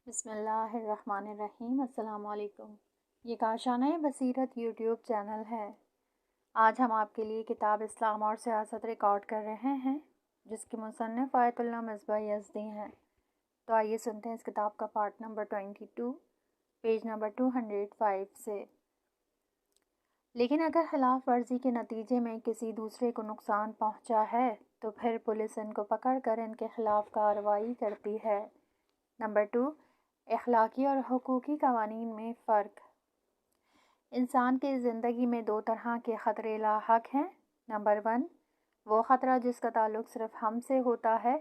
بسم اللہ الرحمن الرحیم۔ السلام علیکم۔ یہ کاشانہ بصیرت یوٹیوب چینل ہے۔ آج ہم آپ کے لیے کتاب اسلام اور سیاست ریکارڈ کر رہے ہیں جس کی مصنف آیت اللہ مصباح یزدی ہیں۔ تو آئیے سنتے ہیں اس کتاب کا پارٹ نمبر 22 پیج نمبر 205 سے۔ لیکن اگر خلاف ورزی کے نتیجے میں کسی دوسرے کو نقصان پہنچا ہے تو پھر پولیس ان کو پکڑ کر ان کے خلاف کارروائی کرتی ہے۔ نمبر 2، اخلاقی اور حقوقی قوانین میں فرق۔ انسان کی زندگی میں دو طرح کے خطرے لاحق ہیں۔ نمبر 1، وہ خطرہ جس کا تعلق صرف ہم سے ہوتا ہے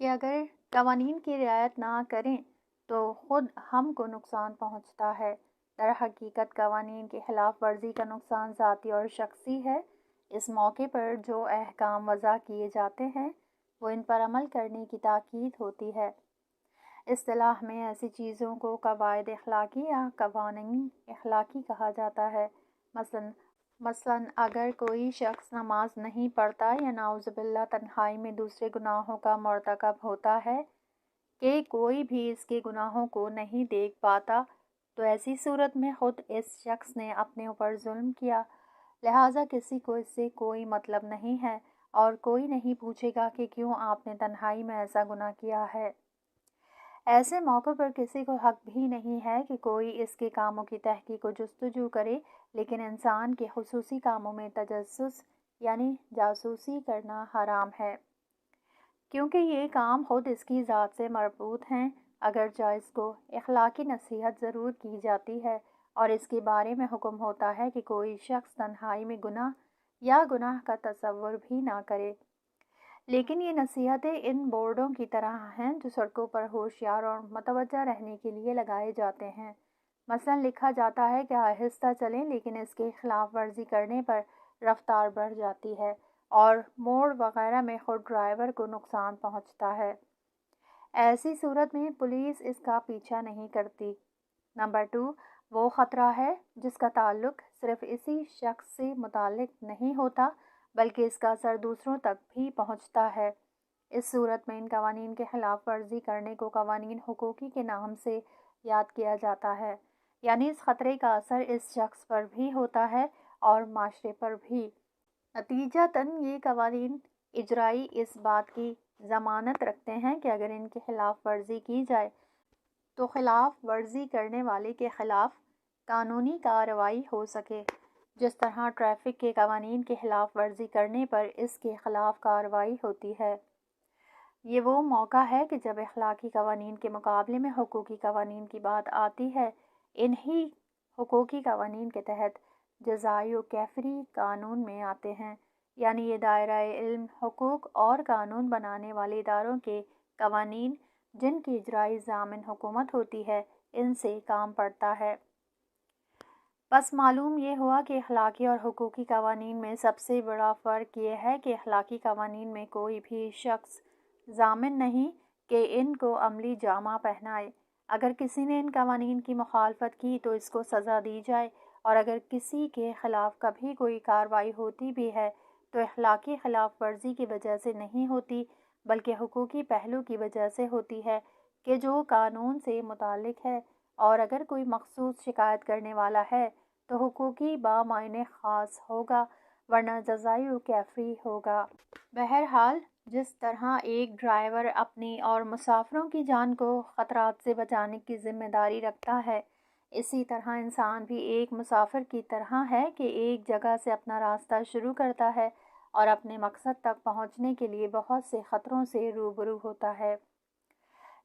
کہ اگر قوانین کی رعایت نہ کریں تو خود ہم کو نقصان پہنچتا ہے۔ در حقیقت قوانین کی خلاف ورزی کا نقصان ذاتی اور شخصی ہے۔ اس موقع پر جو احکام وضع کیے جاتے ہیں وہ ان پر عمل کرنے کی تاکید ہوتی ہے۔ اصطلاح میں ایسی چیزوں کو قواعد اخلاقی یا قوانین اخلاقی کہا جاتا ہے۔ مثلاً اگر کوئی شخص نماز نہیں پڑھتا یا نعوذ باللہ تنہائی میں دوسرے گناہوں کا مرتکب ہوتا ہے کہ کوئی بھی اس کے گناہوں کو نہیں دیکھ پاتا تو ایسی صورت میں خود اس شخص نے اپنے اوپر ظلم کیا، لہٰذا کسی کو اس سے کوئی مطلب نہیں ہے اور کوئی نہیں پوچھے گا کہ کیوں آپ نے تنہائی میں ایسا گناہ کیا ہے۔ ایسے موقع پر کسی کو حق بھی نہیں ہے کہ کوئی اس کے کاموں کی تحقیق و جستجو کرے، لیکن انسان کے خصوصی کاموں میں تجسس یعنی جاسوسی کرنا حرام ہے، کیونکہ یہ کام خود اس کی ذات سے مربوط ہیں۔ اگرچہ اس کو اخلاقی نصیحت ضرور کی جاتی ہے اور اس کے بارے میں حکم ہوتا ہے کہ کوئی شخص تنہائی میں گناہ یا گناہ کا تصور بھی نہ کرے، لیکن یہ نصیحتیں ان بورڈوں کی طرح ہیں جو سڑکوں پر ہوشیار اور متوجہ رہنے کے لیے لگائے جاتے ہیں۔ مثلا لکھا جاتا ہے کہ آہستہ چلیں، لیکن اس کے خلاف ورزی کرنے پر رفتار بڑھ جاتی ہے اور موڑ وغیرہ میں خود ڈرائیور کو نقصان پہنچتا ہے۔ ایسی صورت میں پولیس اس کا پیچھا نہیں کرتی۔ نمبر 2، وہ خطرہ ہے جس کا تعلق صرف اسی شخص سے متعلق نہیں ہوتا بلکہ اس کا اثر دوسروں تک بھی پہنچتا ہے۔ اس صورت میں ان قوانین کے خلاف ورزی کرنے کو قوانین حقوقی کے نام سے یاد کیا جاتا ہے، یعنی اس خطرے کا اثر اس شخص پر بھی ہوتا ہے اور معاشرے پر بھی۔ نتیجتاً یہ قوانین اجرائی اس بات کی ضمانت رکھتے ہیں کہ اگر ان کی خلاف ورزی کی جائے تو خلاف ورزی کرنے والے کے خلاف قانونی کارروائی ہو سکے، جس طرح ٹریفک کے قوانین کی خلاف ورزی کرنے پر اس کے خلاف کارروائی ہوتی ہے۔ یہ وہ موقع ہے کہ جب اخلاقی قوانین کے مقابلے میں حقوقی قوانین کی بات آتی ہے۔ انہی حقوقی قوانین کے تحت جزائی و کیفری قانون میں آتے ہیں، یعنی یہ دائرہ علم حقوق اور قانون بنانے والے اداروں کے قوانین جن کی اجرائی ضامن حکومت ہوتی ہے ان سے کام پڑتا ہے۔ بس معلوم یہ ہوا کہ اخلاقی اور حقوقی قوانین میں سب سے بڑا فرق یہ ہے کہ اخلاقی قوانین میں کوئی بھی شخص ضامن نہیں کہ ان کو عملی جامہ پہنائے۔ اگر کسی نے ان قوانین کی مخالفت کی تو اس کو سزا دی جائے، اور اگر کسی کے خلاف کبھی کوئی کارروائی ہوتی بھی ہے تو اخلاقی خلاف ورزی کی وجہ سے نہیں ہوتی بلکہ حقوقی پہلو کی وجہ سے ہوتی ہے کہ جو قانون سے متعلق ہے، اور اگر کوئی مخصوص شکایت کرنے والا ہے تو حقوقی بامعنی خاص ہوگا ورنہ جزائی و کیفری ہوگا۔ بہرحال جس طرح ایک ڈرائیور اپنی اور مسافروں کی جان کو خطرات سے بچانے کی ذمہ داری رکھتا ہے، اسی طرح انسان بھی ایک مسافر کی طرح ہے کہ ایک جگہ سے اپنا راستہ شروع کرتا ہے اور اپنے مقصد تک پہنچنے کے لیے بہت سے خطروں سے روبرو ہوتا ہے۔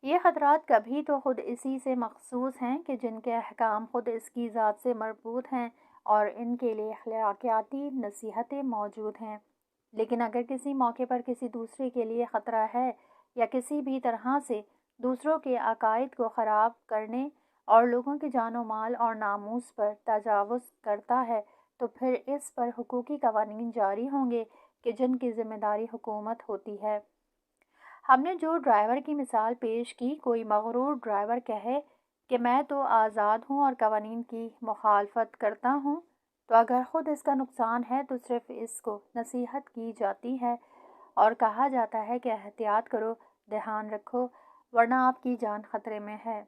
یہ خطرات کبھی تو خود اسی سے مخصوص ہیں کہ جن کے احکام خود اس کی ذات سے مربوط ہیں اور ان کے لیے اخلاقیاتی نصیحتیں موجود ہیں، لیکن اگر کسی موقع پر کسی دوسرے کے لیے خطرہ ہے یا کسی بھی طرح سے دوسروں کے عقائد کو خراب کرنے اور لوگوں کی جان و مال اور ناموس پر تجاوز کرتا ہے تو پھر اس پر حقوقی قوانین جاری ہوں گے کہ جن کی ذمہ داری حکومت ہوتی ہے۔ ہم نے جو ڈرائیور کی مثال پیش کی، کوئی مغرور ڈرائیور کہے کہ میں تو آزاد ہوں اور قوانین کی مخالفت کرتا ہوں، تو اگر خود اس کا نقصان ہے تو صرف اس کو نصیحت کی جاتی ہے اور کہا جاتا ہے کہ احتیاط کرو، دھیان رکھو، ورنہ آپ کی جان خطرے میں ہے۔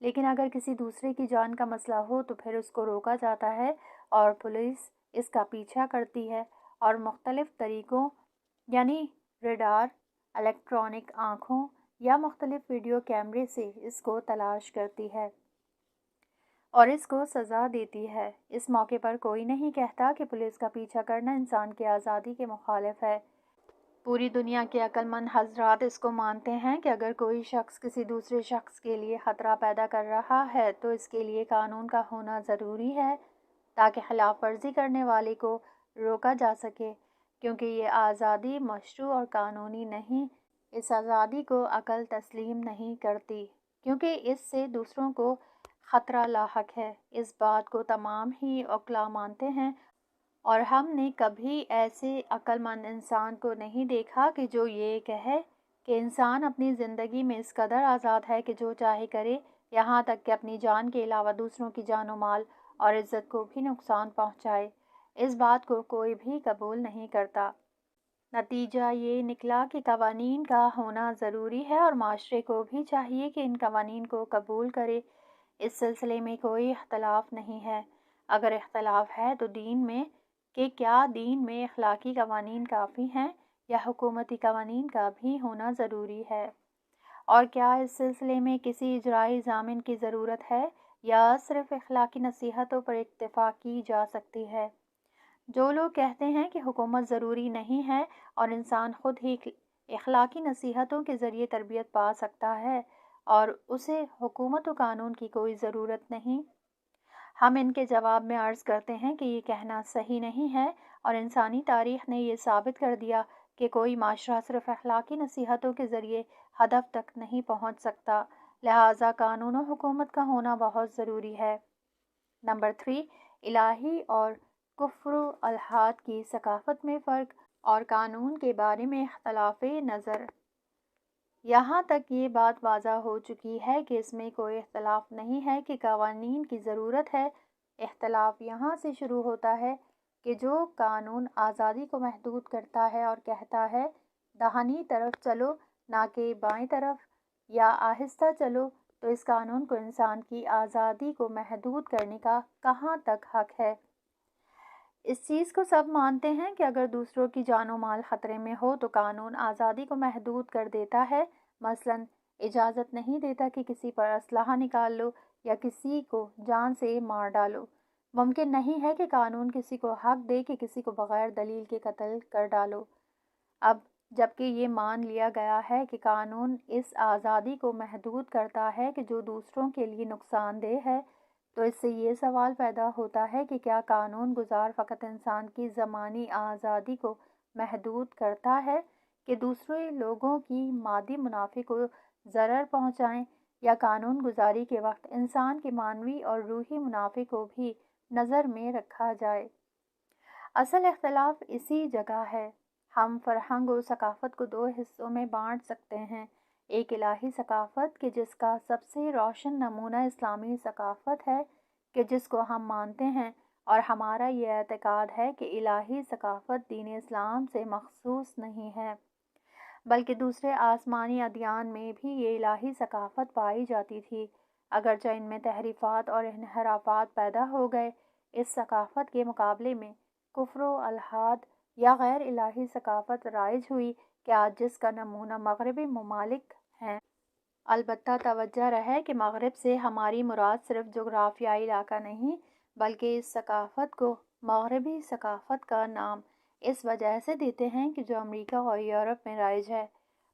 لیکن اگر کسی دوسرے کی جان کا مسئلہ ہو تو پھر اس کو روکا جاتا ہے اور پولیس اس کا پیچھا کرتی ہے اور مختلف طریقوں یعنی ریڈار، الیکٹرانک آنکھوں یا مختلف ویڈیو کیمرے سے اس کو تلاش کرتی ہے اور اس کو سزا دیتی ہے۔ اس موقع پر کوئی نہیں کہتا کہ پولیس کا پیچھا کرنا انسان کی آزادی کے مخالف ہے۔ پوری دنیا کے عقل مند حضرات اس کو مانتے ہیں کہ اگر کوئی شخص کسی دوسرے شخص کے لیے خطرہ پیدا کر رہا ہے تو اس کے لیے قانون کا ہونا ضروری ہے تاکہ خلاف ورزی کرنے والے کو روکا جا سکے، کیونکہ یہ آزادی مشروع اور قانونی نہیں۔ اس آزادی کو عقل تسلیم نہیں کرتی کیونکہ اس سے دوسروں کو خطرہ لاحق ہے۔ اس بات کو تمام ہی عقلاء مانتے ہیں اور ہم نے کبھی ایسے عقل مند انسان کو نہیں دیکھا کہ جو یہ کہے کہ انسان اپنی زندگی میں اس قدر آزاد ہے کہ جو چاہے کرے، یہاں تک کہ اپنی جان کے علاوہ دوسروں کی جان و مال اور عزت کو بھی نقصان پہنچائے۔ اس بات کو کوئی بھی قبول نہیں کرتا۔ نتیجہ یہ نکلا کہ قوانین کا ہونا ضروری ہے اور معاشرے کو بھی چاہیے کہ ان قوانین کو قبول کرے۔ اس سلسلے میں کوئی اختلاف نہیں ہے۔ اگر اختلاف ہے تو دین میں کہ کیا دین میں اخلاقی قوانین کافی ہیں یا حکومتی قوانین کا بھی ہونا ضروری ہے، اور کیا اس سلسلے میں کسی اجرائی ضامن کی ضرورت ہے یا صرف اخلاقی نصیحتوں پر اکتفا کی جا سکتی ہے۔ جو لوگ کہتے ہیں کہ حکومت ضروری نہیں ہے اور انسان خود ہی اخلاقی نصیحتوں کے ذریعے تربیت پا سکتا ہے اور اسے حکومت و قانون کی کوئی ضرورت نہیں، ہم ان کے جواب میں عرض کرتے ہیں کہ یہ کہنا صحیح نہیں ہے اور انسانی تاریخ نے یہ ثابت کر دیا کہ کوئی معاشرہ صرف اخلاقی نصیحتوں کے ذریعے ہدف تک نہیں پہنچ سکتا، لہٰذا قانون و حکومت کا ہونا بہت ضروری ہے۔ نمبر 3، الہی اور کفر و الحاد کی ثقافت میں فرق اور قانون کے بارے میں اختلاف نظر۔ یہاں تک یہ بات واضح ہو چکی ہے کہ اس میں کوئی اختلاف نہیں ہے کہ قوانین کی ضرورت ہے۔ اختلاف یہاں سے شروع ہوتا ہے کہ جو قانون آزادی کو محدود کرتا ہے اور کہتا ہے داہنی طرف چلو نہ کہ بائیں طرف یا آہستہ چلو، تو اس قانون کو انسان کی آزادی کو محدود کرنے کا کہاں تک حق ہے؟ اس چیز کو سب مانتے ہیں کہ اگر دوسروں کی جان و مال خطرے میں ہو تو قانون آزادی کو محدود کر دیتا ہے، مثلاً اجازت نہیں دیتا کہ کسی پر اسلحہ نکال لو یا کسی کو جان سے مار ڈالو۔ ممکن نہیں ہے کہ قانون کسی کو حق دے کہ کسی کو بغیر دلیل کے قتل کر ڈالو۔ اب جبکہ یہ مان لیا گیا ہے کہ قانون اس آزادی کو محدود کرتا ہے کہ جو دوسروں کے لیے نقصان دہ ہے، تو اس سے یہ سوال پیدا ہوتا ہے کہ کیا قانون گزار فقط انسان کی ذمانی آزادی کو محدود کرتا ہے کہ دوسرے لوگوں کی مادی منافع کو ضرر پہنچائیں، یا قانون گزاری کے وقت انسان کے معنوی اور روحی منافع کو بھی نظر میں رکھا جائے؟ اصل اختلاف اسی جگہ ہے۔ ہم فرہنگ و ثقافت کو دو حصوں میں بانٹ سکتے ہیں، ایک الہی ثقافت کہ جس کا سب سے روشن نمونہ اسلامی ثقافت ہے کہ جس کو ہم مانتے ہیں، اور ہمارا یہ اعتقاد ہے کہ الہی ثقافت دین اسلام سے مخصوص نہیں ہے بلکہ دوسرے آسمانی ادیان میں بھی یہ الہی ثقافت پائی جاتی تھی، اگرچہ ان میں تحریفات اور انحرافات پیدا ہو گئے۔ اس ثقافت کے مقابلے میں کفر و الحاد یا غیر الہی ثقافت رائج ہوئی کہ آج جس کا نمونہ مغربی ممالک ہیں۔ البتہ توجہ رہے کہ مغرب سے ہماری مراد صرف جغرافیائی علاقہ نہیں، بلکہ اس ثقافت کو مغربی ثقافت کا نام اس وجہ سے دیتے ہیں کہ جو امریکہ اور یورپ میں رائج ہے،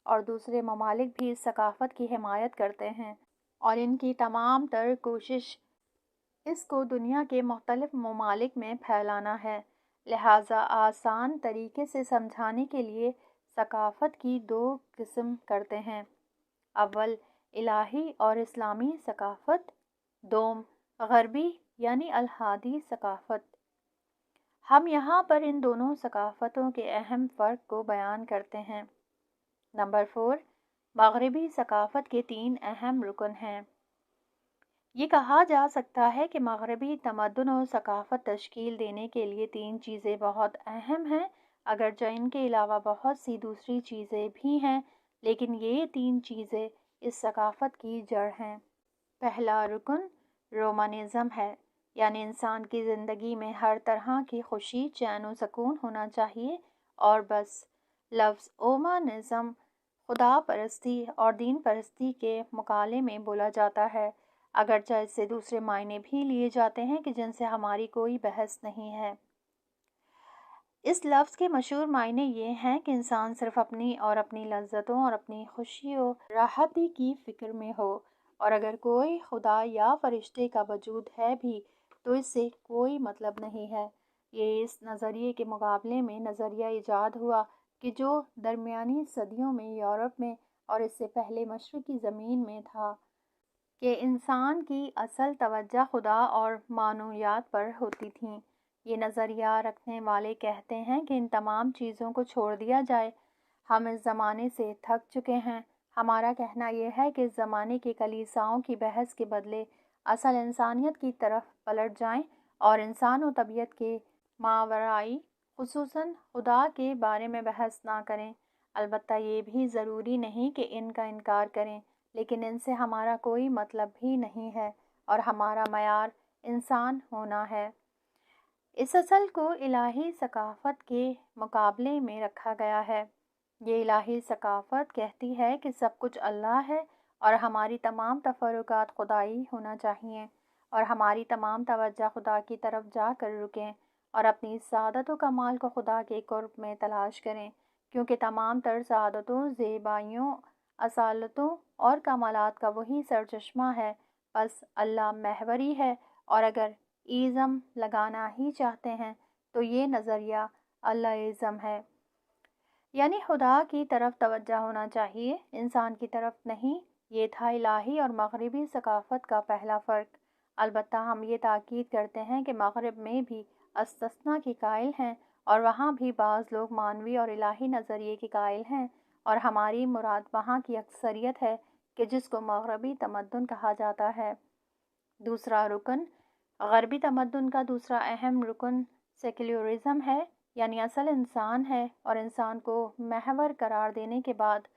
اور دوسرے ممالک بھی اس ثقافت کی حمایت کرتے ہیں، اور ان کی تمام تر کوشش اس کو دنیا کے مختلف ممالک میں پھیلانا ہے۔ لہٰذا آسان طریقے سے سمجھانے کے لیے ثقافت کی دو قسم کرتے ہیں، اول الہی اور اسلامی ثقافت، دوم غربی یعنی الحادی ثقافت۔ ہم یہاں پر ان دونوں ثقافتوں کے اہم فرق کو بیان کرتے ہیں۔ نمبر 4، مغربی ثقافت کے 3 اہم رکن ہیں۔ یہ کہا جا سکتا ہے کہ مغربی تمدن و ثقافت تشکیل دینے کے لیے 3 چیزیں بہت اہم ہیں، اگرچہ ان کے علاوہ بہت سی دوسری چیزیں بھی ہیں، لیکن یہ 3 چیزیں اس ثقافت کی جڑ ہیں۔ پہلا رکن رومانزم ہے، یعنی انسان کی زندگی میں ہر طرح کی خوشی، چین و سکون ہونا چاہیے، اور بس۔ لفظ اومانزم خدا پرستی اور دین پرستی کے مقابلے میں بولا جاتا ہے، اگرچہ اس سے دوسرے معنی بھی لیے جاتے ہیں کہ جن سے ہماری کوئی بحث نہیں ہے۔ اس لفظ کے مشہور معنی یہ ہیں کہ انسان صرف اپنی اور اپنی لذتوں اور اپنی خوشی و راحتی کی فکر میں ہو، اور اگر کوئی خدا یا فرشتے کا وجود ہے بھی تو اس سے کوئی مطلب نہیں ہے۔ یہ اس نظریے کے مقابلے میں نظریہ ایجاد ہوا کہ جو درمیانی صدیوں میں یورپ میں اور اس سے پہلے مشرقی زمین میں تھا، کہ انسان کی اصل توجہ خدا اور معنویات پر ہوتی تھیں۔ یہ نظریہ رکھنے والے کہتے ہیں کہ ان تمام چیزوں کو چھوڑ دیا جائے، ہم اس زمانے سے تھک چکے ہیں۔ ہمارا کہنا یہ ہے کہ اس زمانے کی کلیساؤں کی بحث کے بدلے اصل انسانیت کی طرف پلٹ جائیں اور انسان و طبیعت کے ماورائی خصوصاً خدا کے بارے میں بحث نہ کریں۔ البتہ یہ بھی ضروری نہیں کہ ان کا انکار کریں، لیکن ان سے ہمارا کوئی مطلب بھی نہیں ہے اور ہمارا معیار انسان ہونا ہے۔ اس اصل کو الہی ثقافت کے مقابلے میں رکھا گیا ہے۔ یہ الہی ثقافت کہتی ہے کہ سب کچھ اللہ ہے اور ہماری تمام تفرقات خدائی ہونا چاہیے، اور ہماری تمام توجہ خدا کی طرف جا کر رکیں اور اپنی سعادت و کمال کو خدا کے قرب میں تلاش کریں، کیونکہ تمام تر سعادتوں، زیبائیوں، اصالتوں اور کمالات کا وہی سرچشمہ ہے، بس اللہ محوری ہے۔ اور اگر ایزم لگانا ہی چاہتے ہیں تو یہ نظریہ اللہ ازم ہے، یعنی خدا کی طرف توجہ ہونا چاہیے، انسان کی طرف نہیں۔ یہ تھا الہی اور مغربی ثقافت کا پہلا فرق۔ البتہ ہم یہ تاکید کرتے ہیں کہ مغرب میں بھی استثناء کے قائل ہیں، اور وہاں بھی بعض لوگ معنوی اور الہی نظریے کے قائل ہیں، اور ہماری مراد وہاں کی اکثریت ہے کہ جس کو مغربی تمدن کہا جاتا ہے۔ دوسرا رکن غربی تمدن کا دوسرا اہم رکن سیکولرزم ہے، یعنی اصل انسان ہے، اور انسان کو محور قرار دینے کے بعد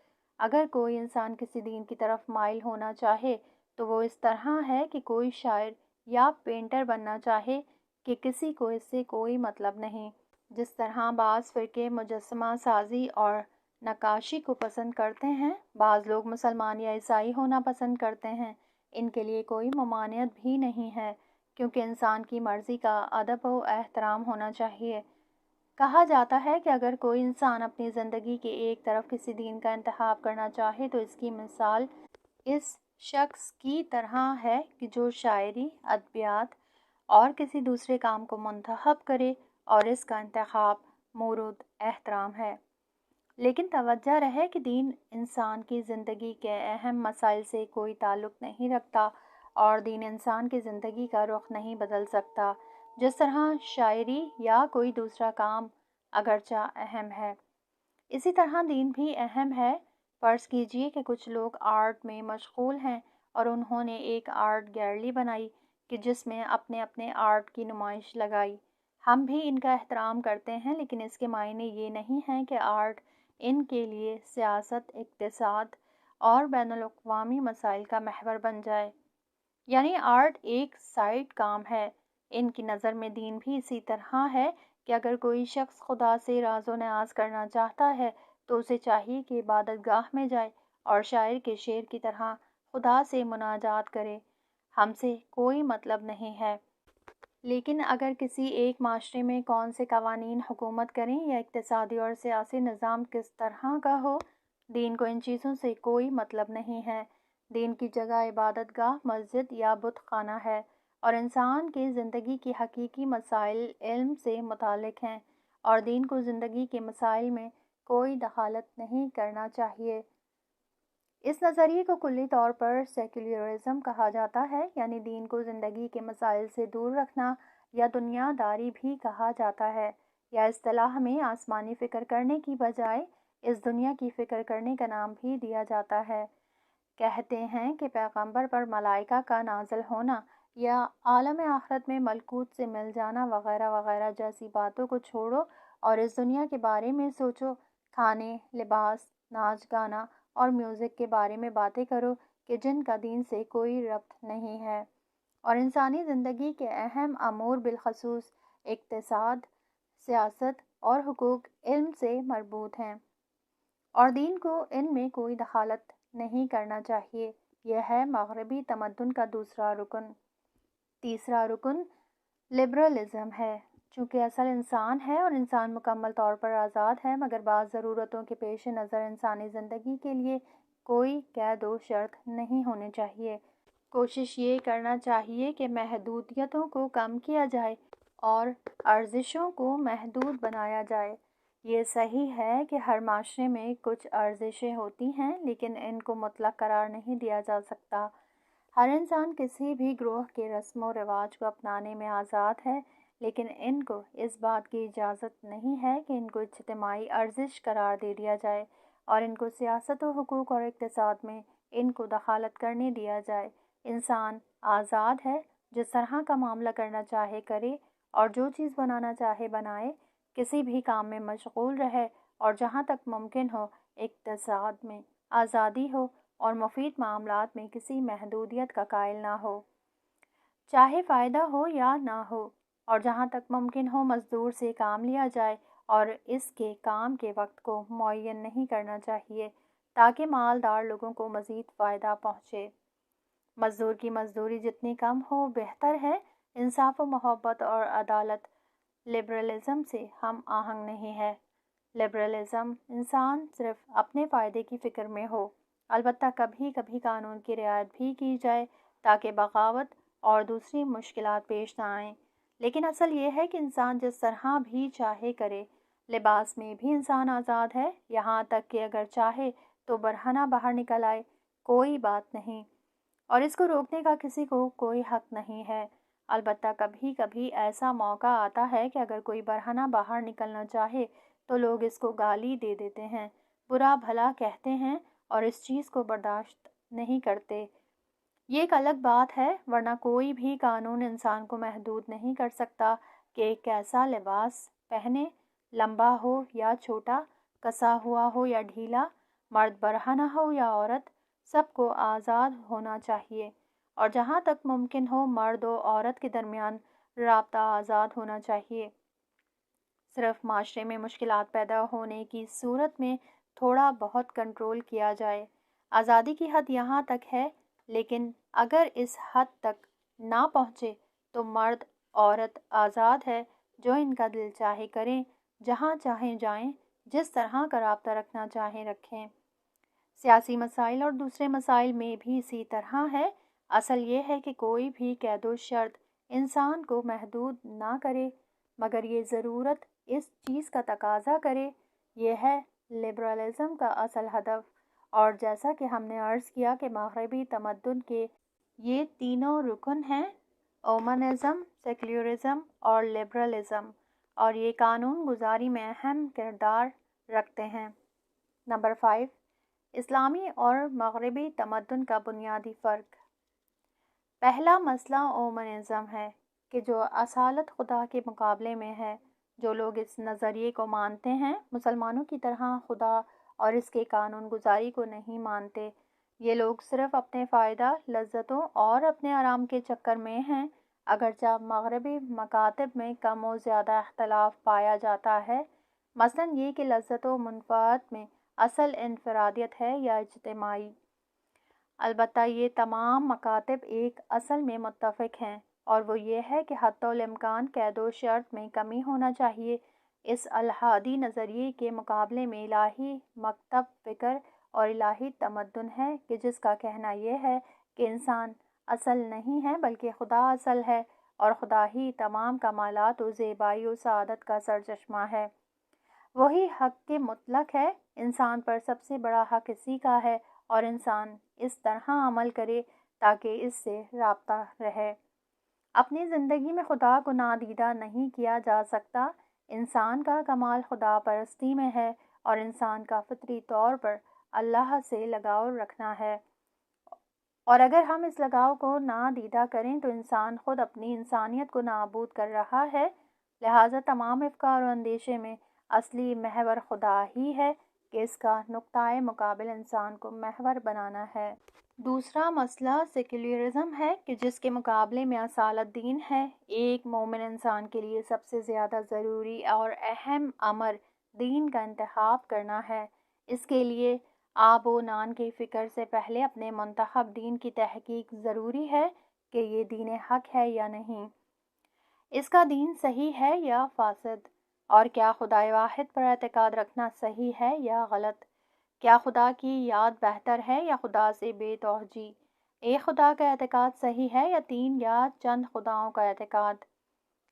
اگر کوئی انسان کسی دین کی طرف مائل ہونا چاہے تو وہ اس طرح ہے کہ کوئی شاعر یا پینٹر بننا چاہے کہ کسی کو اس سے کوئی مطلب نہیں۔ جس طرح بعض فرقے مجسمہ سازی اور نقاشی کو پسند کرتے ہیں، بعض لوگ مسلمان یا عیسائی ہونا پسند کرتے ہیں، ان کے لیے کوئی ممانعت بھی نہیں ہے، کیونکہ انسان کی مرضی کا ادب و احترام ہونا چاہیے۔ کہا جاتا ہے کہ اگر کوئی انسان اپنی زندگی کے ایک طرف کسی دین کا انتخاب کرنا چاہے تو اس کی مثال اس شخص کی طرح ہے کہ جو شاعری، ادبیات اور کسی دوسرے کام کو منتخب کرے اور اس کا انتخاب مورد احترام ہے۔ لیکن توجہ رہے کہ دین انسان کی زندگی کے اہم مسائل سے کوئی تعلق نہیں رکھتا، اور دین انسان کی زندگی کا رخ نہیں بدل سکتا، جس طرح شاعری یا کوئی دوسرا کام اگرچہ اہم ہے، اسی طرح دین بھی اہم ہے۔ فرض کیجئے کہ کچھ لوگ آرٹ میں مشغول ہیں اور انہوں نے ایک آرٹ گیلری بنائی کہ جس میں اپنے اپنے آرٹ کی نمائش لگائی۔ ہم بھی ان کا احترام کرتے ہیں، لیکن اس کے معنی یہ نہیں ہے کہ آرٹ ان کے لیے سیاست، اقتصاد اور بین الاقوامی مسائل کا محور بن جائے، یعنی آرٹ ایک سائیڈ کام ہے۔ ان کی نظر میں دین بھی اسی طرح ہے کہ اگر کوئی شخص خدا سے راز و نیاز کرنا چاہتا ہے تو اسے چاہیے کہ عبادت گاہ میں جائے اور شاعر کے شعر کی طرح خدا سے مناجات کرے۔ ہم سے کوئی مطلب نہیں ہے۔ لیکن اگر کسی ایک معاشرے میں کون سے قوانین حکومت کریں یا اقتصادی اور سیاسی نظام کس طرح کا ہو، دین کو ان چیزوں سے کوئی مطلب نہیں ہے۔ دین کی جگہ عبادت گاہ، مسجد یا بت خانہ ہے، اور انسان کی زندگی کی حقیقی مسائل علم سے متعلق ہیں، اور دین کو زندگی کے مسائل میں کوئی دخالت نہیں کرنا چاہیے۔ اس نظریے کو کلی طور پر سیکولرزم کہا جاتا ہے، یعنی دین کو زندگی کے مسائل سے دور رکھنا، یا دنیا داری بھی کہا جاتا ہے، یا اصطلاح میں آسمانی فکر کرنے کی بجائے اس دنیا کی فکر کرنے کا نام بھی دیا جاتا ہے۔ کہتے ہیں کہ پیغمبر پر ملائکہ کا نازل ہونا یا عالم آخرت میں ملکوت سے مل جانا وغیرہ وغیرہ جیسی باتوں کو چھوڑو اور اس دنیا کے بارے میں سوچو، کھانے، لباس، ناچ گانا اور میوزک کے بارے میں باتیں کرو۔ کہ جن کا دین سے کوئی ربط نہیں ہے اور انسانی زندگی کے اہم امور بالخصوص اقتصاد، سیاست اور حقوق علم سے مربوط ہیں، اور دین کو ان میں کوئی دخالت نہیں کرنا چاہیے۔ یہ ہے مغربی تمدن کا دوسرا رکن۔ تیسرا رکن لبرلزم ہے۔ چونکہ اصل انسان ہے اور انسان مکمل طور پر آزاد ہے، مگر بعض ضرورتوں کے پیش نظر انسانی زندگی کے لیے کوئی قید و شرط نہیں ہونی چاہیے۔ کوشش یہ کرنا چاہیے کہ محدودیتوں کو کم کیا جائے اور ارزشوں کو محدود بنایا جائے۔ یہ صحیح ہے کہ ہر معاشرے میں کچھ ارزشیں ہوتی ہیں، لیکن ان کو مطلق قرار نہیں دیا جا سکتا۔ ہر انسان کسی بھی گروہ کے رسم و رواج کو اپنانے میں آزاد ہے، لیکن ان کو اس بات کی اجازت نہیں ہے کہ ان کو اجتماعی ارزش قرار دے دیا جائے اور ان کو سیاست و حقوق اور اقتصاد میں ان کو دخالت کرنے دیا جائے۔ انسان آزاد ہے، جس طرح کا معاملہ کرنا چاہے کرے اور جو چیز بنانا چاہے بنائے، کسی بھی کام میں مشغول رہے اور جہاں تک ممکن ہو اقتصاد میں آزادی ہو اور مفید معاملات میں کسی محدودیت کا قائل نہ ہو، چاہے فائدہ ہو یا نہ ہو، اور جہاں تک ممکن ہو مزدور سے کام لیا جائے اور اس کے کام کے وقت کو معین نہیں کرنا چاہیے تاکہ مالدار لوگوں کو مزید فائدہ پہنچے۔ مزدور کی مزدوری جتنی کم ہو بہتر ہے۔ انصاف و محبت اور عدالت لبرلزم سے ہم آہنگ نہیں ہے۔ لبرلزم انسان صرف اپنے فائدے کی فکر میں ہو، البتہ کبھی کبھی قانون کی رعایت بھی کی جائے تاکہ بغاوت اور دوسری مشکلات پیش نہ آئیں، لیکن اصل یہ ہے کہ انسان جس طرح بھی چاہے کرے۔ لباس میں بھی انسان آزاد ہے، یہاں تک کہ اگر چاہے تو برہنہ باہر نکل آئے، کوئی بات نہیں، اور اس کو روکنے کا کسی کو کوئی حق نہیں ہے۔ البتہ کبھی کبھی ایسا موقع آتا ہے کہ اگر کوئی برہنہ باہر نکلنا چاہے تو لوگ اس کو گالی دے دیتے ہیں، برا بھلا کہتے ہیں اور اس چیز کو برداشت نہیں کرتے۔ یہ ایک الگ بات ہے، ورنہ کوئی بھی قانون انسان کو محدود نہیں کر سکتا کہ کیسا لباس پہنے، لمبا ہو یا چھوٹا، کسا ہوا ہو یا ڈھیلا، مرد برہنہ ہو یا عورت، سب کو آزاد ہونا چاہیے، اور جہاں تک ممکن ہو مرد و عورت کے درمیان رابطہ آزاد ہونا چاہیے۔ صرف معاشرے میں مشکلات پیدا ہونے کی صورت میں تھوڑا بہت کنٹرول کیا جائے۔ آزادی کی حد یہاں تک ہے، لیکن اگر اس حد تک نہ پہنچے تو مرد عورت آزاد ہے، جو ان کا دل چاہے کریں، جہاں چاہیں جائیں، جس طرح کا رابطہ رکھنا چاہیں رکھیں۔ سیاسی مسائل اور دوسرے مسائل میں بھی اسی طرح ہے۔ اصل یہ ہے کہ کوئی بھی قید و شرط انسان کو محدود نہ کرے، مگر یہ ضرورت اس چیز کا تقاضا کرے۔ یہ ہے لبرلزم کا اصل ہدف، اور جیسا کہ ہم نے عرض کیا کہ مغربی تمدن کے یہ تینوں رکن ہیں، اومنزم، سیکولرزم اور لبرلزم، اور یہ قانون گزاری میں اہم کردار رکھتے ہیں۔ نمبر 5، اسلامی اور مغربی تمدن کا بنیادی فرق۔ پہلا مسئلہ اومنزم ہے کہ جو اصالت خدا کے مقابلے میں ہے۔ جو لوگ اس نظریے کو مانتے ہیں مسلمانوں کی طرح خدا اور اس کے قانون گزاری کو نہیں مانتے۔ یہ لوگ صرف اپنے فائدہ، لذتوں اور اپنے آرام کے چکر میں ہیں۔ اگرچہ مغربی مکاتب میں کم و زیادہ اختلاف پایا جاتا ہے، مثلاً یہ کہ لذت و منفعت میں اصل انفرادیت ہے یا اجتماعی، البتہ یہ تمام مکاتب ایک اصل میں متفق ہیں، اور وہ یہ ہے کہ حتی الامکان قید و شرط میں کمی ہونا چاہیے۔ اس الحادی نظریے کے مقابلے میں الہی مکتب فکر اور الہی تمدن ہے کہ جس کا کہنا یہ ہے کہ انسان اصل نہیں ہے بلکہ خدا اصل ہے، اور خدا ہی تمام کمالات و زیبائی و سعادت کا سرچشمہ ہے۔ وہی حق مطلق ہے، انسان پر سب سے بڑا حق اسی کا ہے، اور انسان اس طرح عمل کرے تاکہ اس سے رابطہ رہے۔ اپنی زندگی میں خدا کو نادیدہ نہیں کیا جا سکتا۔ انسان کا کمال خدا پرستی میں ہے، اور انسان کا فطری طور پر اللہ سے لگاؤ رکھنا ہے، اور اگر ہم اس لگاؤ کو نادیدہ کریں تو انسان خود اپنی انسانیت کو نابود کر رہا ہے۔ لہٰذا تمام افکار و اندیشے میں اصلی محور خدا ہی ہے کہ اس کا نقطۂ مقابل انسان کو محور بنانا ہے۔ دوسرا مسئلہ سیکولرزم ہے کہ جس کے مقابلے میں اصالت دین ہے۔ ایک مومن انسان کے لیے سب سے زیادہ ضروری اور اہم امر دین کا انتخاب کرنا ہے۔ اس کے لیے آب و نان کی فکر سے پہلے اپنے منتخب دین کی تحقیق ضروری ہے کہ یہ دین حق ہے یا نہیں، اس کا دین صحیح ہے یا فاسد، اور کیا خدائے واحد پر اعتقاد رکھنا صحیح ہے یا غلط، کیا خدا کی یاد بہتر ہے یا خدا سے بے توجہی، ایک خدا کا اعتقاد صحیح ہے یا تین یا چند خداؤں کا اعتقاد۔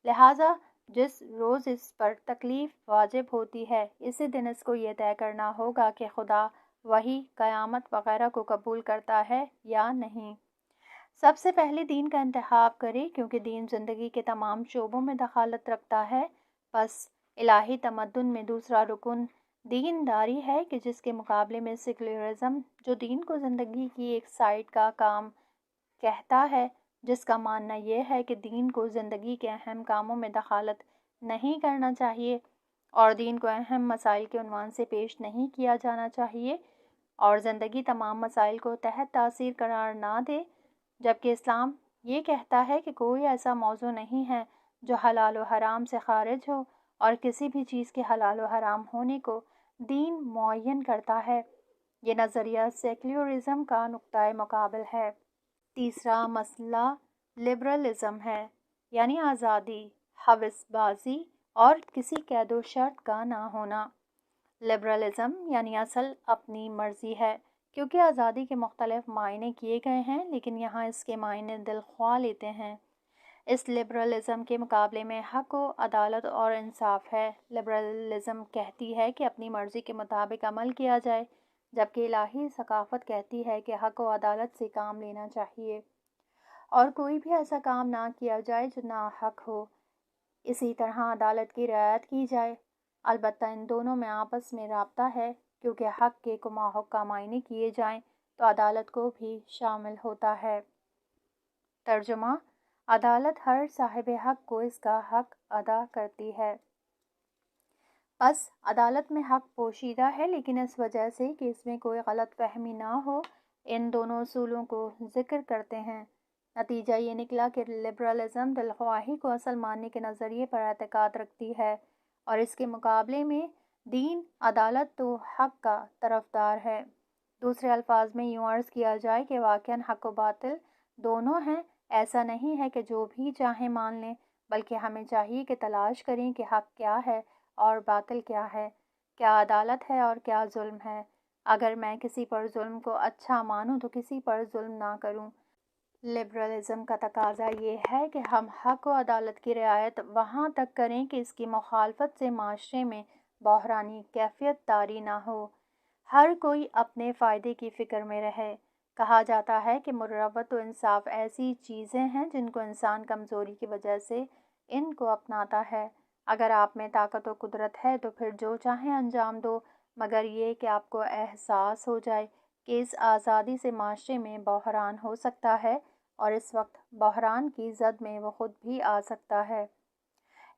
لہٰذا جس روز اس پر تکلیف واجب ہوتی ہے اسی دن اس کو یہ طے کرنا ہوگا کہ خدا وحی، قیامت وغیرہ کو قبول کرتا ہے یا نہیں۔ سب سے پہلے دین کا انتخاب کرے، کیونکہ دین زندگی کے تمام شعبوں میں دخالت رکھتا ہے۔ پس الہی تمدن میں دوسرا رکن دین داری ہے کہ جس کے مقابلے میں سیکولرزم، جو دین کو زندگی کی ایک سائٹ کا کام کہتا ہے، جس کا ماننا یہ ہے کہ دین کو زندگی کے اہم کاموں میں دخالت نہیں کرنا چاہیے اور دین کو اہم مسائل کے عنوان سے پیش نہیں کیا جانا چاہیے اور زندگی تمام مسائل کو تحت تاثیر قرار نہ دے، جبکہ اسلام یہ کہتا ہے کہ کوئی ایسا موضوع نہیں ہے جو حلال و حرام سے خارج ہو اور کسی بھی چیز کے حلال و حرام ہونے کو دین معین کرتا ہے۔ یہ نظریہ سیکولرزم کا نقطۂ مقابل ہے۔ تیسرا مسئلہ لبرلزم ہے، یعنی آزادی، ہوس بازی اور کسی قید و شرط کا نہ ہونا۔ لبرلزم یعنی اصل اپنی مرضی ہے، کیونکہ آزادی کے مختلف معنی کیے گئے ہیں، لیکن یہاں اس کے معنی دل خواہ لیتے ہیں۔ اس لبرلزم کے مقابلے میں حق و عدالت اور انصاف ہے۔ لبرلزم کہتی ہے کہ اپنی مرضی کے مطابق عمل کیا جائے، جبکہ الہی ثقافت کہتی ہے کہ حق و عدالت سے کام لینا چاہیے اور کوئی بھی ایسا کام نہ کیا جائے جو ناحق ہو۔ اسی طرح عدالت کی رعایت کی جائے، البتہ ان دونوں میں آپس میں رابطہ ہے، کیونکہ حق کے کماحق کا معنی کیے جائیں تو عدالت کو بھی شامل ہوتا ہے۔ ترجمہ: عدالت ہر صاحب حق کو اس کا حق ادا کرتی ہے۔ پس عدالت میں حق پوشیدہ ہے، لیکن اس وجہ سے کہ اس میں کوئی غلط فہمی نہ ہو ان دونوں اصولوں کو ذکر کرتے ہیں۔ نتیجہ یہ نکلا کہ لبرلزم دلخواہی کو اصل ماننے کے نظریے پر اعتقاد رکھتی ہے اور اس کے مقابلے میں دین، عدالت تو حق کا طرفدار ہے۔ دوسرے الفاظ میں یوں عرض کیا جائے کہ واقعاً حق و باطل دونوں ہیں۔ ایسا نہیں ہے کہ جو بھی چاہیں مان لیں، بلکہ ہمیں چاہیے کہ تلاش کریں کہ حق کیا ہے اور باطل کیا ہے، کیا عدالت ہے اور کیا ظلم ہے۔ اگر میں کسی پر ظلم کو اچھا مانوں تو کسی پر ظلم نہ کروں۔ لبرلزم کا تقاضا یہ ہے کہ ہم حق و عدالت کی رعایت وہاں تک کریں کہ اس کی مخالفت سے معاشرے میں بحرانی کیفیت طاری نہ ہو، ہر کوئی اپنے فائدے کی فکر میں رہے۔ کہا جاتا ہے کہ مروت و انصاف ایسی چیزیں ہیں جن کو انسان کمزوری کی وجہ سے ان کو اپناتا ہے۔ اگر آپ میں طاقت و قدرت ہے تو پھر جو چاہیں انجام دو، مگر یہ کہ آپ کو احساس ہو جائے کہ اس آزادی سے معاشرے میں بحران ہو سکتا ہے اور اس وقت بحران کی زد میں وہ خود بھی آ سکتا ہے۔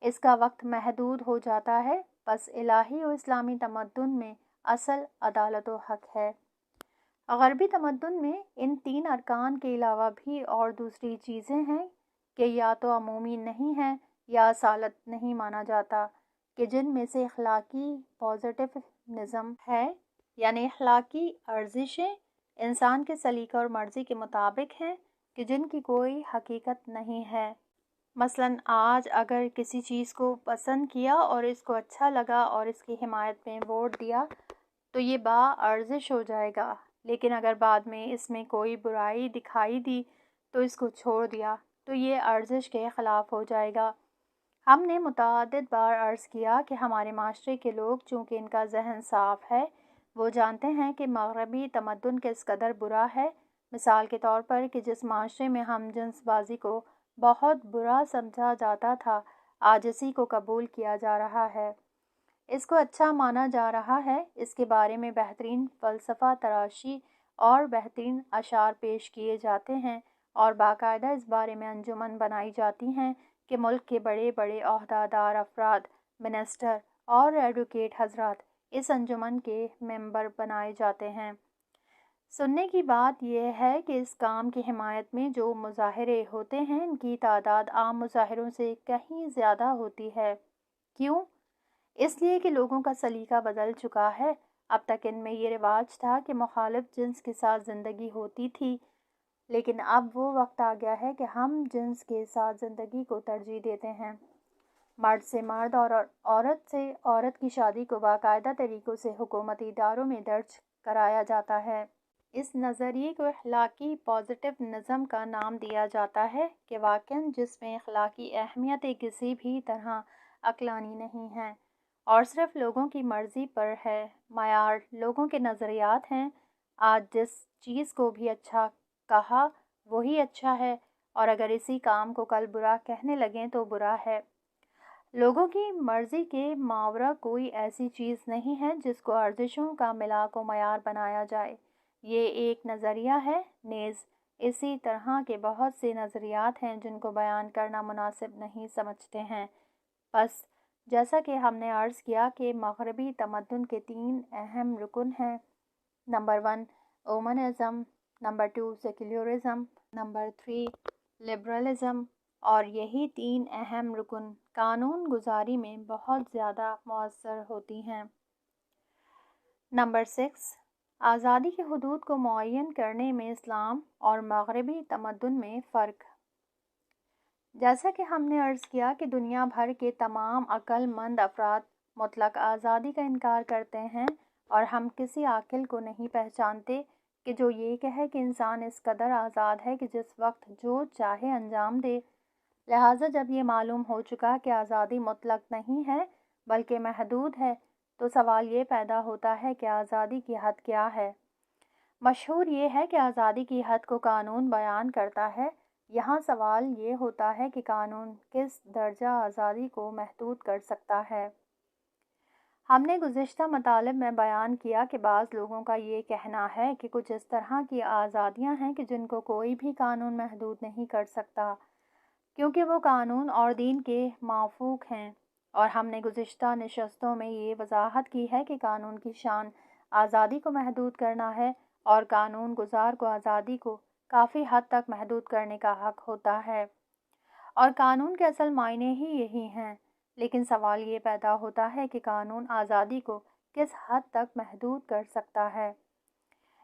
اس کا وقت محدود ہو جاتا ہے۔ پس الہی و اسلامی تمدن میں اصل عدالت و حق ہے۔ غربی تمدن میں ان تین ارکان کے علاوہ بھی اور دوسری چیزیں ہیں کہ یا تو عمومی نہیں ہیں یا اصالت نہیں مانا جاتا، کہ جن میں سے اخلاقی پازیٹیونزم ہے، یعنی اخلاقی ارزشیں انسان کے سلیقہ اور مرضی کے مطابق ہیں کہ جن کی کوئی حقیقت نہیں ہے۔ مثلاً آج اگر کسی چیز کو پسند کیا اور اس کو اچھا لگا اور اس کی حمایت میں ووٹ دیا تو یہ باارزش ہو جائے گا، لیکن اگر بعد میں اس میں کوئی برائی دکھائی دی تو اس کو چھوڑ دیا تو یہ ارزش کے خلاف ہو جائے گا۔ ہم نے متعدد بار عرض کیا کہ ہمارے معاشرے کے لوگ چونکہ ان کا ذہن صاف ہے، وہ جانتے ہیں کہ مغربی تمدن کس قدر برا ہے۔ مثال کے طور پر کہ جس معاشرے میں ہم جنس بازی کو بہت برا سمجھا جاتا تھا، آج اسی کو قبول کیا جا رہا ہے، اس کو اچھا مانا جا رہا ہے، اس کے بارے میں بہترین فلسفہ تراشی اور بہترین اشعار پیش کیے جاتے ہیں اور باقاعدہ اس بارے میں انجمن بنائی جاتی ہیں کہ ملک کے بڑے بڑے عہدیدار افراد، منسٹر اور ایڈوکیٹ حضرات اس انجمن کے ممبر بنائے جاتے ہیں۔ سننے کی بات یہ ہے کہ اس کام کی حمایت میں جو مظاہرے ہوتے ہیں ان کی تعداد عام مظاہروں سے کہیں زیادہ ہوتی ہے۔ کیوں؟ اس لیے کہ لوگوں کا سلیقہ بدل چکا ہے۔ اب تک ان میں یہ رواج تھا کہ مخالف جنس کے ساتھ زندگی ہوتی تھی، لیکن اب وہ وقت آ گیا ہے کہ ہم جنس کے ساتھ زندگی کو ترجیح دیتے ہیں۔ مرد سے مرد اور عورت سے عورت کی شادی کو باقاعدہ طریقوں سے حکومتی اداروں میں درج کرایا جاتا ہے۔ اس نظریے کو اخلاقی پازیٹو نظم کا نام دیا جاتا ہے کہ واقعاً جس میں اخلاقی اہمیت کسی بھی طرح عقلانی نہیں ہے اور صرف لوگوں کی مرضی پر ہے۔ معیار لوگوں کے نظریات ہیں۔ آج جس چیز کو بھی اچھا کہا وہی اچھا ہے، اور اگر اسی کام کو کل برا کہنے لگیں تو برا ہے۔ لوگوں کی مرضی کے ماورا کوئی ایسی چیز نہیں ہے جس کو ارزشوں کا ملاک و معیار بنایا جائے۔ یہ ایک نظریہ ہے، نیز اسی طرح کے بہت سے نظریات ہیں جن کو بیان کرنا مناسب نہیں سمجھتے ہیں۔ بس جیسا کہ ہم نے عرض کیا کہ مغربی تمدن کے 3 اہم رکن ہیں: نمبر 1 اومنزم، نمبر 2 سیکولرزم، نمبر 3 لبرلزم، اور یہی 3 اہم رکن قانون گزاری میں بہت زیادہ مؤثر ہوتی ہیں۔ نمبر 6 آزادی کی حدود کو معین کرنے میں اسلام اور مغربی تمدن میں فرق۔ جیسا کہ ہم نے عرض کیا کہ دنیا بھر کے تمام عقل مند افراد مطلق آزادی کا انکار کرتے ہیں، اور ہم کسی عاقل کو نہیں پہچانتے کہ جو یہ کہے کہ انسان اس قدر آزاد ہے کہ جس وقت جو چاہے انجام دے۔ لہٰذا جب یہ معلوم ہو چکا کہ آزادی مطلق نہیں ہے بلکہ محدود ہے، تو سوال یہ پیدا ہوتا ہے کہ آزادی کی حد کیا ہے۔ مشہور یہ ہے کہ آزادی کی حد کو قانون بیان کرتا ہے۔ یہاں سوال یہ ہوتا ہے کہ قانون کس درجہ آزادی کو محدود کر سکتا ہے۔ ہم نے گزشتہ مطالب میں بیان کیا کہ بعض لوگوں کا یہ کہنا ہے کہ کچھ اس طرح کی آزادیاں ہیں کہ جن کو کوئی بھی قانون محدود نہیں کر سکتا، کیونکہ وہ قانون اور دین کے موافق ہیں، اور ہم نے گزشتہ نشستوں میں یہ وضاحت کی ہے کہ قانون کی شان آزادی کو محدود کرنا ہے، اور قانون گزار کو آزادی کو کافی حد تک محدود کرنے کا حق ہوتا ہے، اور قانون کے اصل معنی ہی یہی ہیں۔ لیکن سوال یہ پیدا ہوتا ہے کہ قانون آزادی کو کس حد تک محدود کر سکتا ہے؟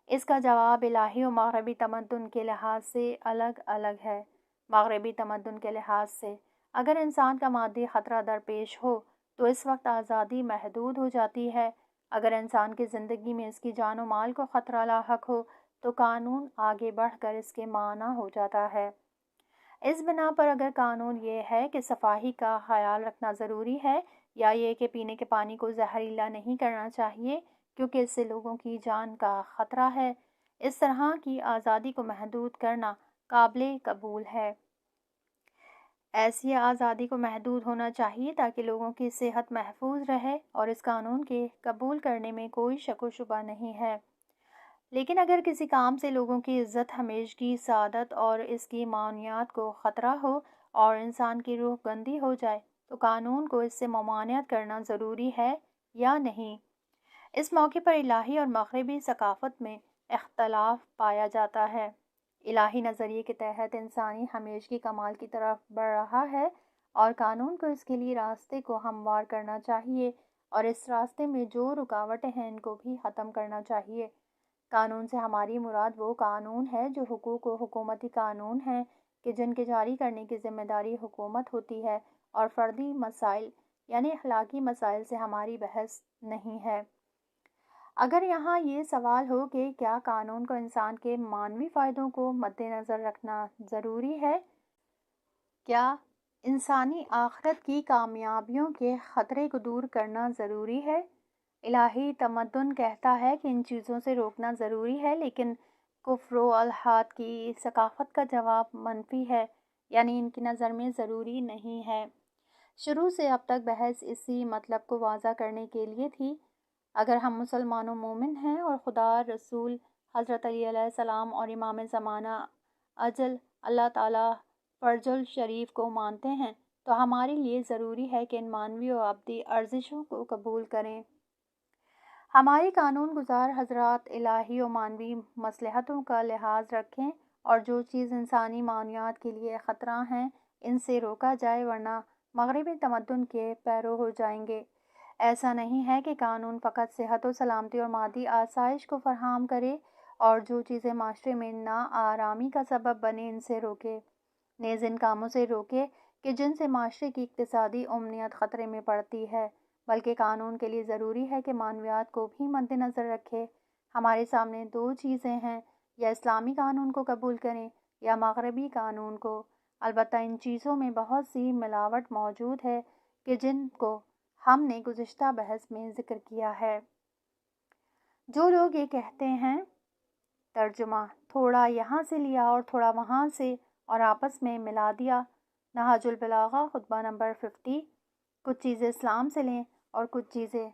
اس کا جواب الہی و مغربی تمدن کے لحاظ سے الگ الگ ہے۔ مغربی تمدن کے لحاظ سے اگر انسان کا مادی خطرہ درپیش ہو تو اس وقت آزادی محدود ہو جاتی ہے۔ اگر انسان کی زندگی میں اس کی جان و مال کو خطرہ لاحق ہو تو قانون آگے بڑھ کر اس کے مانع ہو جاتا ہے۔ اس بنا پر اگر قانون یہ ہے کہ صفائی کا خیال رکھنا ضروری ہے، یا یہ کہ پینے کے پانی کو زہریلا نہیں کرنا چاہیے کیونکہ اس سے لوگوں کی جان کا خطرہ ہے، اس طرح کی آزادی کو محدود کرنا قابل قبول ہے۔ ایسی آزادی کو محدود ہونا چاہیے تاکہ لوگوں کی صحت محفوظ رہے، اور اس قانون کے قبول کرنے میں کوئی شک و شبہ نہیں ہے۔ لیکن اگر کسی کام سے لوگوں کی عزت، ہمیشگی، سعادت اور اس کی معنویات کو خطرہ ہو اور انسان کی روح گندی ہو جائے تو قانون کو اس سے ممانعت کرنا ضروری ہے یا نہیں؟ اس موقع پر الہی اور مغربی ثقافت میں اختلاف پایا جاتا ہے۔ الہی نظریے کے تحت انسانی ہمیشگی کمال کی طرف بڑھ رہا ہے، اور قانون کو اس کے لیے راستے کو ہموار کرنا چاہیے، اور اس راستے میں جو رکاوٹیں ہیں ان کو بھی ختم کرنا چاہیے۔ قانون سے ہماری مراد وہ قانون ہے جو حقوق و حکومتی قانون ہیں کہ جن کے جاری کرنے کی ذمہ داری حکومت ہوتی ہے، اور فردی مسائل یعنی اخلاقی مسائل سے ہماری بحث نہیں ہے۔ اگر یہاں یہ سوال ہو کہ کیا قانون کو انسان کے معنوی فائدوں کو مد نظر رکھنا ضروری ہے؟ کیا انسانی آخرت کی کامیابیوں کے خطرے کو دور کرنا ضروری ہے؟ الہی تمدن کہتا ہے کہ ان چیزوں سے روکنا ضروری ہے، لیکن کفر و الحاد کی ثقافت کا جواب منفی ہے، یعنی ان کی نظر میں ضروری نہیں ہے۔ شروع سے اب تک بحث اسی مطلب کو واضح کرنے کے لیے تھی۔ اگر ہم مسلمان و مومن ہیں اور خدا، رسول حضرت علی علیہ السلام اور امام زمانہ اجل اللہ تعالیٰ فرج الشریف کو مانتے ہیں تو ہمارے لیے ضروری ہے کہ ان معنوی و ابدی ارزشوں کو قبول کریں۔ ہمارے قانون گزار حضرات الہی و مانوی مصلحتوں کا لحاظ رکھیں اور جو چیز انسانی معانیات کے لیے خطرہ ہیں ان سے روکا جائے، ورنہ مغربی تمدن کے پیرو ہو جائیں گے۔ ایسا نہیں ہے کہ قانون فقط صحت و سلامتی اور مادی آسائش کو فراہم کرے اور جو چیزیں معاشرے میں ناآرامی کا سبب بنے ان سے روکے، نیز ان کاموں سے روکے کہ جن سے معاشرے کی اقتصادی امنیت خطرے میں پڑتی ہے، بلکہ قانون کے لیے ضروری ہے کہ معنویات کو بھی مد نظر رکھے۔ ہمارے سامنے دو چیزیں ہیں، یا اسلامی قانون کو قبول کریں یا مغربی قانون کو۔ البتہ ان چیزوں میں بہت سی ملاوٹ موجود ہے کہ جن کو ہم نے گزشتہ بحث میں ذکر کیا ہے۔ جو لوگ یہ کہتے ہیں، ترجمہ: تھوڑا یہاں سے لیا اور تھوڑا وہاں سے اور آپس میں ملا دیا۔ نہج البلاغہ خطبہ نمبر 50۔ کچھ چیزیں اسلام سے لیں اور کچھ چیزیں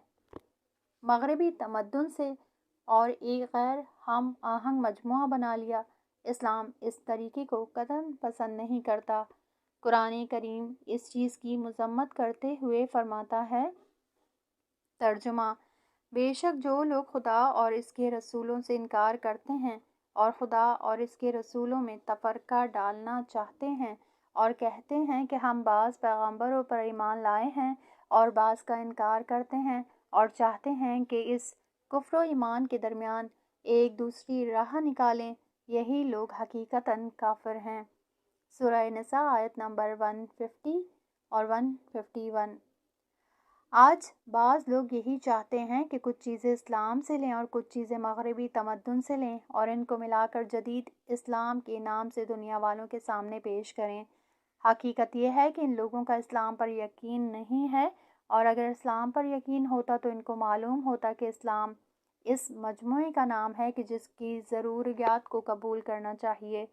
مغربی تمدن سے اور ایک غیر ہم آہنگ مجموعہ بنا لیا۔ اسلام اس طریقے کو قطعاً پسند نہیں کرتا۔ قرآن کریم اس چیز کی مذمت کرتے ہوئے فرماتا ہے، ترجمہ: بے شک جو لوگ خدا اور اس کے رسولوں سے انکار کرتے ہیں اور خدا اور اس کے رسولوں میں تفرقہ ڈالنا چاہتے ہیں اور کہتے ہیں کہ ہم بعض پیغمبروں پر ایمان لائے ہیں اور بعض کا انکار کرتے ہیں اور چاہتے ہیں کہ اس کفر و ایمان کے درمیان ایک دوسری راہ نکالیں، یہی لوگ حقیقتاً کافر ہیں۔ سورہ نساء آیت نمبر 150 اور 151۔ آج بعض لوگ یہی چاہتے ہیں کہ کچھ چیزیں اسلام سے لیں اور کچھ چیزیں مغربی تمدن سے لیں اور ان کو ملا کر جدید اسلام کے نام سے دنیا والوں کے سامنے پیش کریں۔ حقیقت یہ ہے کہ ان لوگوں کا اسلام پر یقین نہیں ہے، اور اگر اسلام پر یقین ہوتا تو ان کو معلوم ہوتا کہ اسلام اس مجموعے کا نام ہے کہ جس کی ضروریات کو قبول کرنا چاہیے۔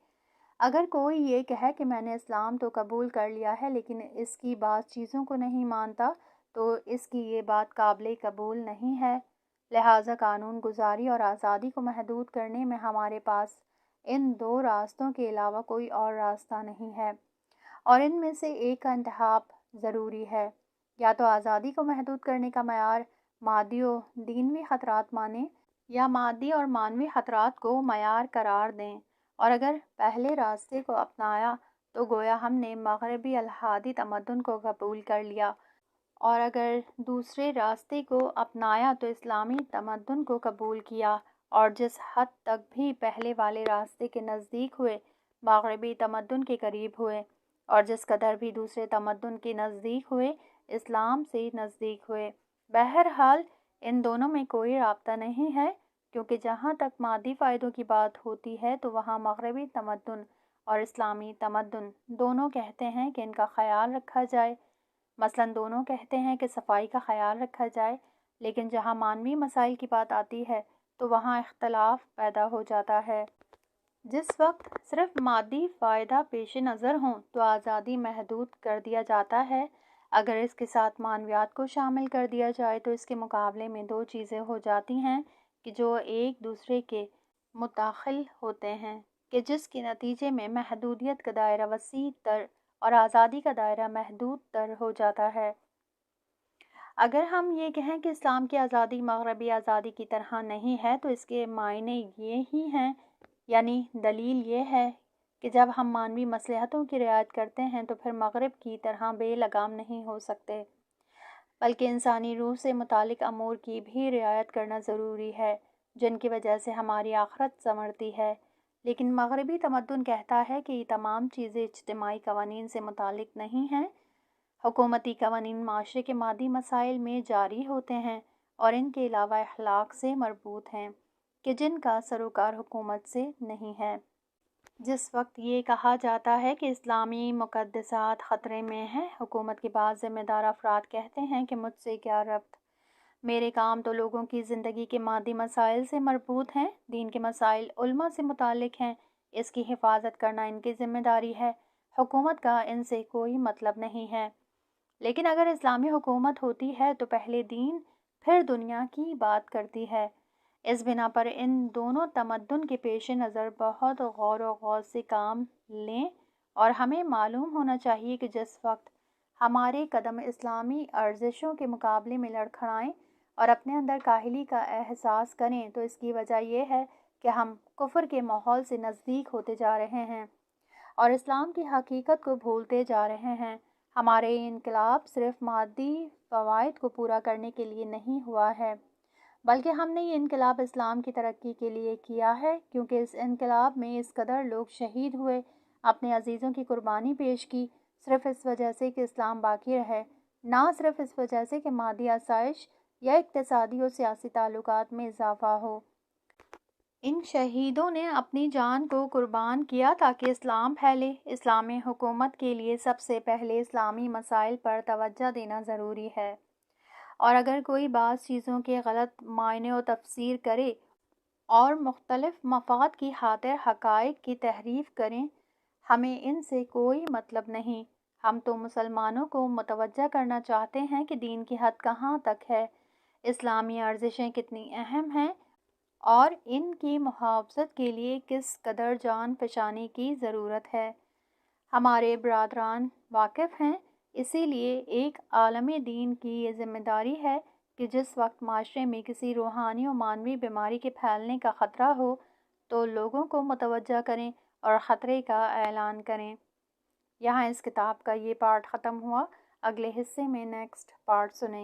اگر کوئی یہ کہے کہ میں نے اسلام تو قبول کر لیا ہے لیکن اس کی بعض چیزوں کو نہیں مانتا، تو اس کی یہ بات قابل قبول نہیں ہے۔ لہٰذا قانون گزاری اور آزادی کو محدود کرنے میں ہمارے پاس ان دو راستوں کے علاوہ کوئی اور راستہ نہیں ہے، اور ان میں سے ایک کا انتخاب ضروری ہے۔ یا تو آزادی کو محدود کرنے کا معیار مادی و دینوی خطرات مانیں، یا مادی اور معنوی خطرات کو معیار قرار دیں، اور اگر پہلے راستے کو اپنایا تو گویا ہم نے مغربی الحادی تمدن کو قبول کر لیا، اور اگر دوسرے راستے کو اپنایا تو اسلامی تمدن کو قبول کیا، اور جس حد تک بھی پہلے والے راستے کے نزدیک ہوئے مغربی تمدن کے قریب ہوئے، اور جس قدر بھی دوسرے تمدن کے نزدیک ہوئے اسلام سے نزدیک ہوئے۔ بہرحال ان دونوں میں کوئی رابطہ نہیں ہے، کیونکہ جہاں تک مادی فائدوں کی بات ہوتی ہے تو وہاں مغربی تمدن اور اسلامی تمدن دونوں کہتے ہیں کہ ان کا خیال رکھا جائے۔ مثلاً دونوں کہتے ہیں کہ صفائی کا خیال رکھا جائے، لیکن جہاں معنوی مسائل کی بات آتی ہے تو وہاں اختلاف پیدا ہو جاتا ہے۔ جس وقت صرف مادی فائدہ پیش نظر ہوں تو آزادی محدود کر دیا جاتا ہے، اگر اس کے ساتھ معنویات کو شامل کر دیا جائے تو اس کے مقابلے میں دو چیزیں ہو جاتی ہیں کہ جو ایک دوسرے کے مداخل ہوتے ہیں، کہ جس کے نتیجے میں محدودیت کا دائرہ وسیع تر اور آزادی کا دائرہ محدود تر ہو جاتا ہے۔ اگر ہم یہ کہیں کہ اسلام کی آزادی مغربی آزادی کی طرح نہیں ہے تو اس کے معنی یہ ہی ہیں، یعنی دلیل یہ ہے کہ جب ہم معنوی مصلحتوں کی رعایت کرتے ہیں تو پھر مغرب کی طرح بے لگام نہیں ہو سکتے، بلکہ انسانی روح سے متعلق امور کی بھی رعایت کرنا ضروری ہے، جن کی وجہ سے ہماری آخرت سنورتی ہے۔ لیکن مغربی تمدن کہتا ہے کہ یہ تمام چیزیں اجتماعی قوانین سے متعلق نہیں ہیں۔ حکومتی قوانین معاشرے کے مادی مسائل میں جاری ہوتے ہیں اور ان کے علاوہ اخلاق سے مربوط ہیں کہ جن کا سروکار حکومت سے نہیں ہے۔ جس وقت یہ کہا جاتا ہے کہ اسلامی مقدسات خطرے میں ہیں، حکومت کے بعض ذمہ دار افراد کہتے ہیں کہ مجھ سے کیا ربط، میرے کام تو لوگوں کی زندگی کے مادی مسائل سے مربوط ہیں، دین کے مسائل علماء سے متعلق ہیں، اس کی حفاظت کرنا ان کی ذمہ داری ہے، حکومت کا ان سے کوئی مطلب نہیں ہے۔ لیکن اگر اسلامی حکومت ہوتی ہے تو پہلے دین پھر دنیا کی بات کرتی ہے۔ اس بنا پر ان دونوں تمدن کے پیش نظر بہت غور و غوض سے کام لیں، اور ہمیں معلوم ہونا چاہیے کہ جس وقت ہمارے قدم اسلامی ارزشوں کے مقابلے میں لڑکھڑائیں اور اپنے اندر کاہلی کا احساس کریں تو اس کی وجہ یہ ہے کہ ہم کفر کے ماحول سے نزدیک ہوتے جا رہے ہیں اور اسلام کی حقیقت کو بھولتے جا رہے ہیں۔ ہمارے یہ انقلاب صرف مادی فوائد کو پورا کرنے کے لیے نہیں ہوا ہے، بلکہ ہم نے یہ انقلاب اسلام کی ترقی کے لیے کیا ہے، کیونکہ اس انقلاب میں اس قدر لوگ شہید ہوئے، اپنے عزیزوں کی قربانی پیش کی، صرف اس وجہ سے کہ اسلام باقی رہے، نہ صرف اس وجہ سے کہ مادی آسائش یا اقتصادی اور سیاسی تعلقات میں اضافہ ہو۔ ان شہیدوں نے اپنی جان کو قربان کیا تاکہ اسلام پھیلے۔ اسلامی حکومت کے لیے سب سے پہلے اسلامی مسائل پر توجہ دینا ضروری ہے، اور اگر کوئی بعض چیزوں کے غلط معنی و تفسیر کرے اور مختلف مفاد کی خاطر حقائق کی تحریف کریں، ہمیں ان سے کوئی مطلب نہیں۔ ہم تو مسلمانوں کو متوجہ کرنا چاہتے ہیں کہ دین کی حد کہاں تک ہے، اسلامی ارزشیں کتنی اہم ہیں اور ان کی محافظت کے لیے کس قدر جان فشانی کی ضرورت ہے۔ ہمارے برادران واقف ہیں، اسی لیے ایک عالم دین کی یہ ذمہ داری ہے کہ جس وقت معاشرے میں کسی روحانی و معنوی بیماری کے پھیلنے کا خطرہ ہو تو لوگوں کو متوجہ کریں اور خطرے کا اعلان کریں۔ یہاں اس کتاب کا یہ پارٹ ختم ہوا، اگلے حصے میں نیکسٹ پارٹ سنیں۔